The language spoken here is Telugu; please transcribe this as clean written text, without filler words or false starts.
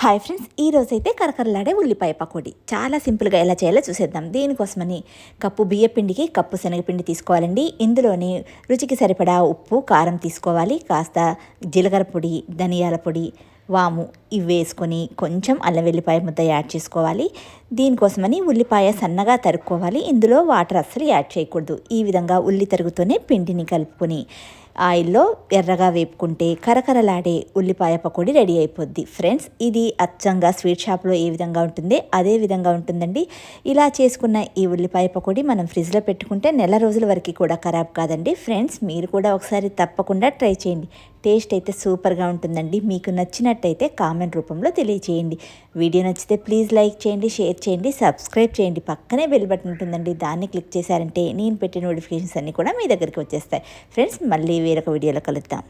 హాయ్ ఫ్రెండ్స్, ఈరోజైతే కరకరలాడే ఉల్లిపాయ పకోడీ చాలా సింపుల్గా ఎలా చేయాలో చూసేద్దాం. దీనికోసమని కప్పు బియ్యపిండికి కప్పు శనగపిండి తీసుకోవాలండి. ఇందులోనే రుచికి సరిపడా ఉప్పు, కారం తీసుకోవాలి. కాస్త జీలకర్ర పొడి, ధనియాల పొడి, వాము ఇవి వేసుకొని కొంచెం అల్లం వెల్లిపాయ ముద్ద యాడ్ చేసుకోవాలి. దీనికోసమని ఉల్లిపాయ సన్నగా తరుక్కోవాలి. ఇందులో వాటర్ అస్సలు యాడ్ చేయకూడదు. ఈ విధంగా ఉల్లి తరుగుతూనే పిండిని కలుపుకొని ఆయిల్లో ఎర్రగా వేపుకుంటే కరకరలాడే ఉల్లిపాయ పకోడీ రెడీ అయిపోద్ది. ఫ్రెండ్స్, ఇది అచ్చంగా స్వీట్ షాప్లో ఏ విధంగా ఉంటుందో అదే విధంగా ఉంటుందండి. ఇలా చేసుకున్న ఈ ఉల్లిపాయ పకోడీ మనం ఫ్రిడ్జ్లో పెట్టుకుంటే నెల రోజుల వరకు కూడా ఖరాబ్ కాదండి. ఫ్రెండ్స్, మీరు కూడా ఒకసారి తప్పకుండా ట్రై చేయండి. టేస్ట్ అయితే సూపర్గా ఉంటుందండి. మీకు నచ్చినట్టయితే కామెంట్ రూపంలో తెలియచేయండి. వీడియో నచ్చితే ప్లీజ్ లైక్ చేయండి, షేర్ చేయండి, సబ్స్క్రైబ్ చేయండి. పక్కనే బెల్ బటన్ ఉంటుందండి, దాన్ని క్లిక్ చేశారంటే నేను పెట్టే నోటిఫికేషన్స్ అన్నీ కూడా మీ దగ్గరికి వచ్చేస్తాయి. ఫ్రెండ్స్, మళ్ళీ వేరొక వీడియోలో కలుద్దాం.